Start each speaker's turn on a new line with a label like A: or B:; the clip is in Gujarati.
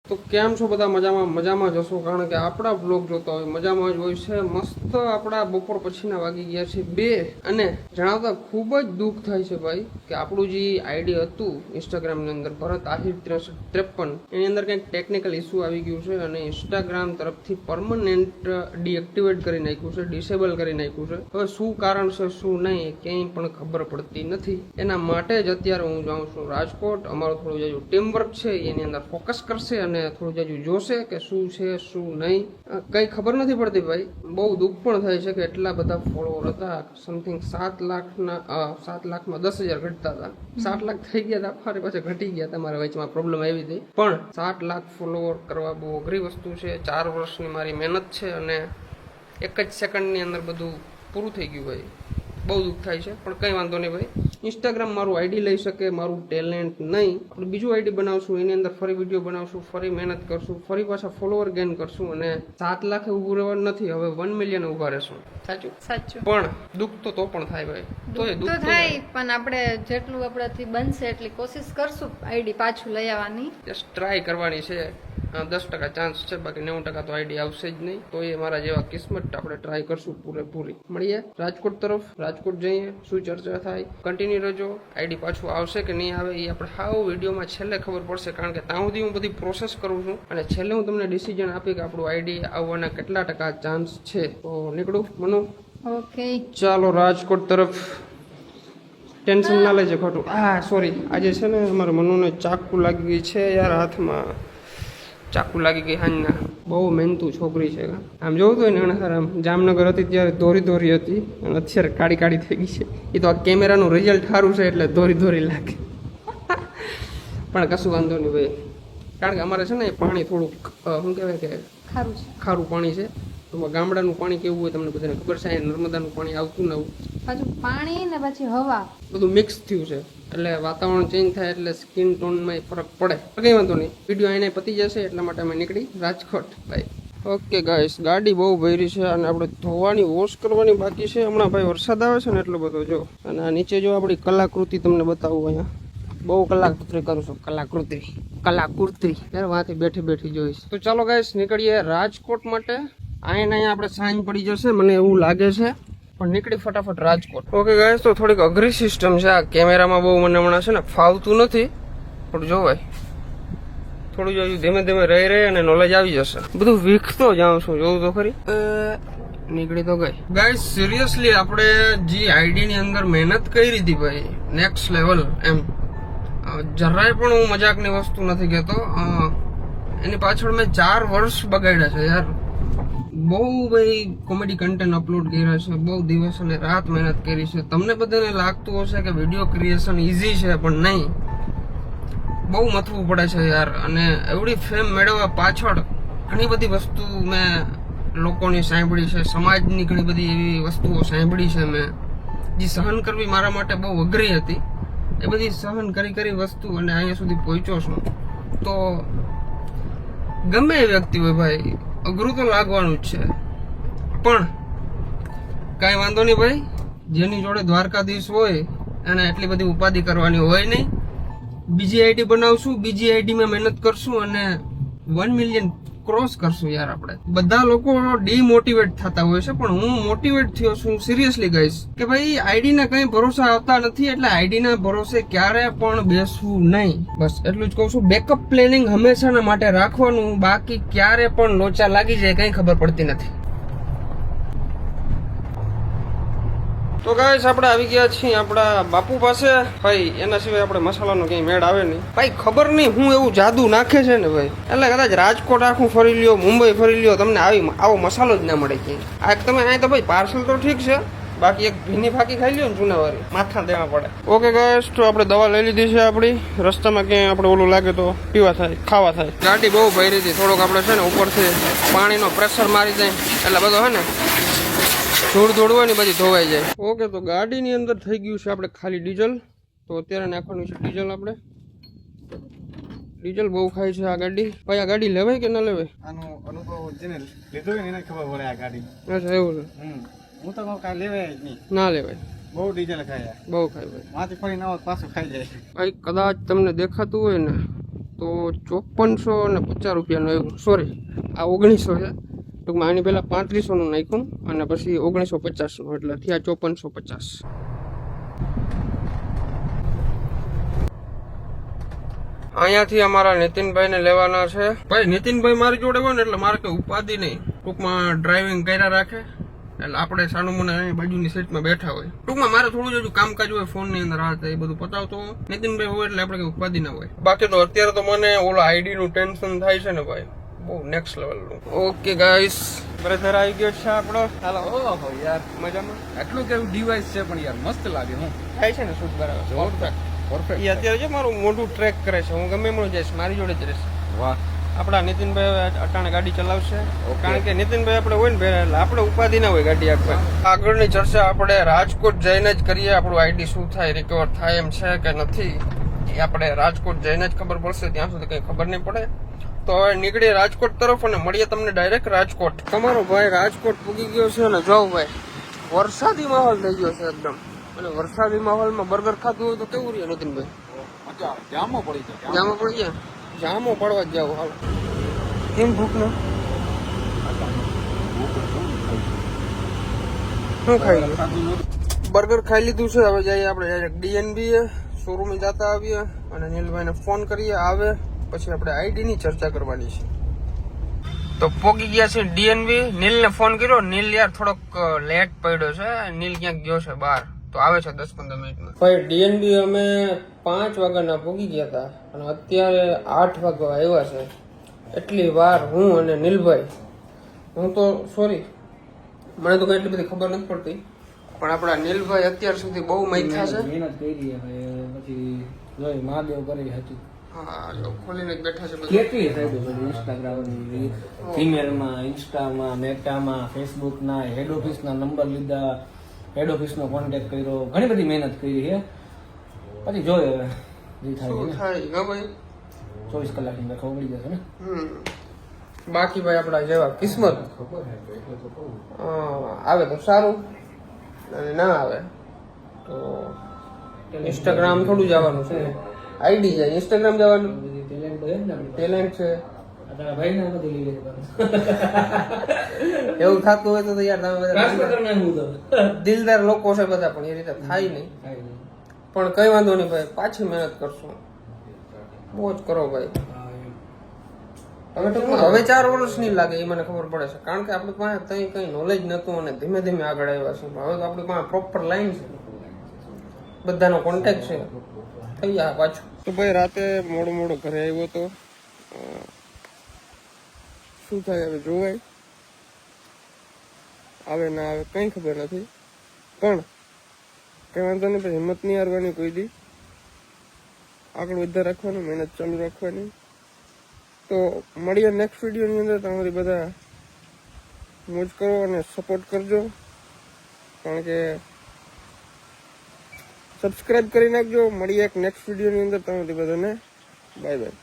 A: તો કેમ છો બધા? મજામાં જશો, કારણ કે આપણા બ્લોગ જોતા હોય મજામાં જ હોય છે. મસ્ત આપણા બપોર પછીના વાગી ગયા છે 2 અને જણાવતા ખૂબ જ દુઃખ થાય છે ભાઈ કે આપણું જે આઈડી હતું ઇન્સ્ટાગ્રામની અંદર ભરત આહિર 6353 એની અંદર કંઈક ટેકનિકલ ઇસ્યુ આવી ગયું છે અને ઇન્સ્ટાગ્રામ તરફથી પરમનન્ટ ડીએક્ટિવેટ કરી નાખ્યું છે, ડિસેબલ કરી નાખ્યું છે. હવે શું કારણ છે શું નહીં ક્યાંય પણ ખબર પડતી નથી. એના માટે જ અત્યારે હું જાઉં છું રાજકોટ. અમારું થોડું જે ટીમ વર્ક છે એની અંદર ફોકસ કરશે અને થોડું જાજુ જોશે કે શું છે શું નહીં. કઈ ખબર નથી પડતી ભાઈ. બહુ દુઃખ પણ થાય છે કે એટલા બધા ફોલોવર હતા. સમથિંગ 7 લાખમાં 10,000 ઘટતા હતા. 7 લાખ થઈ ગયા હતા, ફરી પાછા ઘટી ગયા. તમારા વચમાં પ્રોબ્લેમ આવી હતી, પણ 7 લાખ ફોલોવર કરવા બહુ અઘરી વસ્તુ છે. 4 વર્ષની મારી મહેનત છે અને એક જ સેકન્ડની અંદર બધું પૂરું થઈ ગયું ભાઈ. બહુ દુઃખ થાય છે, પણ કંઈ વાંધો નહીં ભાઈ. ઇન્સ્ટાગ્રામ મારું આઈડી લઈ શકે, મારું ટેલેન્ટ નહીં. આપણે બીજું આઈડી બનાવશું, એની અંદર ફરી વિડીયો બનાવશું, ફરી મહેનત કરશું, ફરી પાછા ફોલોવર ગેઇન કરશું અને 7 લાખે ઊભું રહેવાનું નથી, હવે 1 મિલિયન ઊભા રહેશું. સાચું. પણ દુઃખ તો પણ થાય ભાઈ. તો એ દુઃખ થાય,
B: પણ આપણે જેટલું આપણાથી બનશે એટલી કોશિશ કરશું આઈડી પાછું લઈ આવવાની.
A: જસ્ટ ટ્રાય કરવાની છે. 10% ચાન્સ છે, બાકી 90% તો આઈડી આવશે જ નહીં. તો એ મારા જેવા કિસ્મત, આપણે ટ્રાય કરશું પૂરેપૂરી. મળીએ રાજકોટ તરફ. રાજકોટ જઈએ, શું ચર્ચા થાય કન્ટિન્યુ રહેજો. આઈડી પાછું આવશે કે નહીં આવે એ આપણે હાવ વિડીયોમાં છેલ્લે ખબર પડશે, કારણ કે ત્યાં સુધી હું બધી પ્રોસેસ કરું છું અને છેલ્લે હું તમને ડિસિઝન આપી કે આપણું આઈડી આવવાના કેટલા ટકા ચાન્સ છે. તો નીકળું મનુ?
B: ઓકે,
A: ચાલો રાજકોટ તરફ. ટેન્શન ના લેજે ખોટું. સોરી, આજે છે ને અમારે મનુને ચાકુ લાગી ગઈ છે યાર, હાથમાં ચાકુ લાગી ગઈ હાંજના. બહુ મહેનતું છોકરી છે. આમ જોવું તો ને આમ જામનગર હતી ત્યારે ધોરી હતી અને અત્યારે કાળી થઈ ગઈ છે. એ તો આ કેમેરાનું રિઝલ્ટ સારું છે એટલે ધોરી લાગે. પણ કશું વાંધો નહીં ભાઈ, કારણ કે અમારે છે ને પાણી થોડુંક શું કહેવાય કે ખારું પાણી છે. તો ગામડાનું પાણી કેવું હોય તમને બધાને ખબર છે. નર્મદાનું પાણી આવતું ને
B: પાછું પાણી ને પછી હવા
A: બધું મિક્સ થયું છે, એટલે વાતાવરણ ચેન્જ થાય એટલે સ્કિન ટોનમાં ફરક પડે. કંઈ વાંધો નહીં, વિડીયો એને પતી જશે એટલા માટે અમે નીકળી રાજકોટ. ભાઈ ઓકે ગાઈસ, ગાડી બહુ ભરી છે અને આપણે ધોવાની વોશ કરવાની બાકી છે. હમણાં ભાઈ વરસાદ આવે છે ને એટલો બધો જો. અને આ નીચે જો આપણી કલાકૃતિ તમને બતાવું. અહીંયા બહુ કલાકૃતિ કરું છું. કલાકૃતિ યાર વાંથી બેઠી જોઈશ. તો ચાલો ગાઈસ નીકળીએ રાજકોટ માટે. અહીંયા આપણે સાંજ પડી જશે મને એવું લાગે છે, પણ નીકળી ફટાફટ રાજકોટ. ઓકે ગાઈસ, તો થોડીક અઘરી સિસ્ટમ છે. આ કેમેરામાં બહુ મને હમણાં છે ને ફાવતું નથી. પણ જો ભાઈ થોડું જો ધીમે રહી અને નોલેજ આવી જશે. બધું વીખતો જાઉં છું, જોવું તો ખરી. નીકળી તો ગઈ. ગાઈસ સિરિયસલી આપણે જે આઈડી ની અંદર મહેનત કરી હતી ભાઈ, નેક્સ્ટ લેવલ એમ. જરાય પણ હું મજાકની વસ્તુ નથી કહેતો. એની પાછળ મેં 4 વર્ષ બગાડ્યા છે યાર. બહુ ભાઈ કોમેડી કન્ટેન્ટ અપલોડ કર્યા છે, બહુ દિવસ અને રાત મહેનત કરી છે. તમને બધાને લાગતું હશે કે વિડીયો ક્રિએશન ઇઝી છે, પણ નહીં, બહુ મથવું પડે છે યાર. અને એવડી ફેમ મેળવવા પાછળ ઘણી બધી વસ્તુ મેં લોકોની સાંભળી છે, સમાજની ઘણી બધી એવી વસ્તુઓ સાંભળી છે મેં, જે સહન કરવી મારા માટે બહુ અઘરી હતી. એ બધી સહન કરી વસ્તુ અને અહીંયા સુધી પહોંચ્યો છું. તો ગમે એ વ્યક્તિ હોય ભાઈ, અઘરું તો લાગવાનું જ છે. પણ કાંઈ વાંધો નહીં ભાઈ, જેની જોડે દ્વારકાધીશ હોય અને એટલી બધી ઉપાધિ કરવાની હોય નહીં. બીજી આઈડી બનાવશું, બીજી આઈડીમાં મહેનત કરશું અને 1 મિલિયન ક્રોસ કરશું યાર. આપણે બધા લોકો ડીમોટિવેટ થતા હોય છે, પણ હું મોટિવેટ થયો છું સિરિયસલી ગાઈસ, કે ભાઈ આઈડીના કંઈ ભરોસા આવતા નથી, એટલે આઈડીના ભરોસે ક્યારે પણ બેસવું નહીં. બસ એટલું જ કહું છું. બેકઅપ પ્લાનિંગ હંમેશાના માટે રાખવાનું, બાકી ક્યારે પણ લોચા લાગી જાય કંઈ ખબર પડતી નથી. તો ગાઈસ આપણે આવી ગયા છીએ આપણા બાપુ પાસે. ભાઈ એના સિવાય આપણે મસાલાનો ક્યાંય મેળ આવે નહીં ભાઈ. ખબર નહીં હું એવું જાદુ નાખે છે ને ભાઈ, એટલે કદાચ રાજકોટ આખું ફરી લ્યો, મુંબઈ ફરી લ્યો, તમને આવો મસાલો જ ના મળે ક્યાંય. આ તમે અહીં તો ભાઈ પાર્સલ તો ઠીક છે, બાકી એક ભીની ફાકી ખાઈ લ્યો ને જૂનાવાળી, માથા દેવા પડે. ઓકે ગાઈસ, તો આપણે દવા લઈ લીધી છે આપણી. રસ્તામાં ક્યાંય આપણે ઓલું લાગે તો પીવા થાય, ખાવા થાય. ગાડી બહુ ભરી હતી, થોડોક આપણે છે ને ઉપરથી પાણીનો પ્રેશર મારી જાય એટલે બધો છે ને ધૂળ ધોળવાની બધી ધોવાઈ જાય. ઓકે, તો ગાડીની અંદર થઈ ગયું છે આપણે ખાલી ડીઝલ. તો અત્યારે નાખવાનું છે ડીઝલ. આપણે ડીઝલ બહુ ખાય છે આ ગાડી. ભાઈ આ ગાડી લેવાય કે ના લેવાય?
C: આનો અનુભવ જેને લીધો હોય એને ખબર પડે આ ગાડી.
A: અચ્છા એવું છે.
C: હું તો કાંઈ લેવાય જ નહીં.
A: ના લેવાય,
C: બહુ ડીઝલ ખાય,
A: બહુ ખાય ભાઈ.
C: માંથી ફરી ના પાછું ખાઈ જાય
A: ભાઈ. કદાચ તમને દેખાતું હોય ને તો 5450 રૂપિયાનું આવ્યું. સોરી, આ 1900 છે. ટૂંકમાં આની પહેલાં 3500નું નાખ્યું અને પછી 1950નું, એટલે થયા 5450. અહીંયાથી અમારા નીતિનભાઈને લેવાના છે. ભાઈ નીતિનભાઈ મારી જોડે હોય ને એટલે મારે કઈ ઉપાધિ નહીં. ટૂંકમાં ડ્રાઇવિંગ કર્યા રાખે એટલે આપણે સાનું મને અહીં બાજુની સીટમાં બેઠા હોય. ટૂંકમાં મારે થોડું જ કામકાજ હોય ફોનની અંદર આ એ બધું પતાવતો નીતિનભાઈ હોય એટલે આપણે કઈ ઉપાધિ ના હોય. બાકી તો અત્યારે તો મને ઓલો આઈડી નું ટેન્શન થાય છે ને ભાઈ, બહુ નેક્સ્ટ લેવલનું. ઓકે ગાઈસ, બ્રધર આવી ગયો છે આપણો. હાલો.
C: ઓહો યાર,
A: મજામાં?
C: આટલું કેવું ડિવાઇસ છે પણ યાર મસ્ત લાગે. હું
A: થાય છે ને શૂટ બરાબર?
C: પરફેક્ટ.
A: એ અત્યારે છે મારું મોઢું ટ્રેક કરે છે. હું ગમે એમનું જઈશ, મારી જોડે જ રહેશે.
C: વાહ.
A: આપણા નીતિનભાઈ અટાણે ગાડી ચલાવશે, કારણ કે નીતિનભાઈ આપણે હોય ને ભેરા એટલે આપણે ઉપાધિ ના હોય ગાડી આપવા. આગળની ચર્ચા આપણે રાજકોટ જઈને જ કરીએ. આપણું આઈડી શું થાય, રિકવર થાય એમ છે કે નથી, એ આપણે રાજકોટ જઈને જ ખબર પડશે. ત્યાં સુધી કઈ ખબર નહીં પડે. તો હવે નીકળીએ રાજકોટ તરફ અને મળીએ તમને ડાયરેક્ટ રાજકોટ. તમારો ભાઈ રાજકોટ પૂગી ગયો છે અને જો ભાઈ વરસાદી માહોલ થઈ ગયો છે એકદમ. અને વરસાદી માહોલમાં બર્ગર ખાધું હોય તો કેવું રહે નીતિનભાઈ?
C: મજા આવે. જામો પડી જાય.
A: જામો પડી જાય. જામો પડવા જ જાવ. હાલ કેમ ભૂખ ને શું ખાઈ ગયું? બર્ગર ખાઈ લીધું છે. હવે જઈએ આપણે ડાયરેક્ટ ડીએનબી શોરૂમે જતા આવીએ અને નીલભાઈને ફોન કરીએ. આવે પછી આપણે આઈડી ની ચર્ચા કરવાની છે. તો પોગી ગયા છે ડીએનબી. નીલને ફોન કર્યો. નીલ યાર થોડોક લેટ પડ્યો છે. નીલ ક્યાંક ગયો છે બહાર, તો આવે છે 10-15 મિનિટમાં. ભાઈ ડીએનબી અમે 5 વાગ્યાના પોગી ગયા હતા અને અત્યારે 8 વાગ્યા આવ્યા છે. એટલી વાર હું અને નીલભાઈ, હું તો સોરી મને તો કઈ એટલી બધી ખબર નથી પડતી, પણ આપણા નીલભાઈ અત્યાર સુધી બહુ મૈથા છે.
D: મહેનત કરી પછી જોઈ મહાદેવ કરી હતી.
A: હા, જો ખોલીને જ બેઠા છે બધા.
D: કેટલી સાઈડો છે ઇન્સ્ટાગ્રામ, ઈમેલમાં, ઇન્સ્ટામાં, મેટામાં, ફેસબુકના, હેડ ઓફિસના નંબર લીધા, હેડ ઓફિસનો કોન્ટેક્ટ કર્યો, ઘણી બધી મહેનત કરી છે. પછી જોઈએ હવે જે થાય
A: શું
D: છે.
A: થાય હા ભાઈ,
D: 24 કલાકની અંદર ખબર પડી જશે ને.
A: બાકી ભાઈ આપણા જેવા કિસ્મત આવે તો સારું, અને ના આવે તો ઇન્સ્ટાગ્રામ થોડું જવાનું છે. આઈડી જાય ઇન્સ્ટાગ્રામ જવાનું.
D: ટેલેન્ટ તો છે ને આપણી પાસે.
A: ટેલેન્ટ છે
D: તારા ભાઈ ના નથી લઈ લેવાનું.
A: એવું થતું હોય તો યાર તમે
D: ટ્રાન્સફર
A: બધા
D: કરી નાખવું તો
A: દિલદાર લોકો છે બધા, પણ એ રીતે થાય નહીં.
D: થાય નહીં.
A: પણ કઈ વાંધો નહીં ભાઈ, પાછી મહેનત કરશું. બહુ જ કરો ભાઈ. હવે ટૂંકમાં હવે 4 વર્ષ નહીં લાગે એ મને ખબર પડે છે, કારણ કે આપણી પાસે કઈ નોલેજ નતું અને ધીમે ધીમે આગળ આવ્યા છે. હવે તો આપણી પાસે પ્રોપર લાઈન છે, બધાનો કોન્ટેક્ટ છે, થઈ જાય પાછું. તો ભાઈ રાતે મોડું ઘરે આવ્યો તો શું થાય હવે જોવાય. આવે ના આવે કઈ ખબર નથી, પણ કઈ વાંધો નહીં. પછી હિંમત નહીં હારવાની કોઈ દી, આગળ વધારે રાખવાનું, મહેનત ચાલુ રાખવાની. તો મળીએ નેક્સ્ટ વિડીયોની અંદર. તમારી બધા મોજ કરો અને સપોર્ટ કરજો, કારણ કે સબસ્ક્રાઇબ કરી નાખજો. મળીએ એક નેક્સ્ટ વિડીયોની અંદર. તમારી બધાને બાય બાય.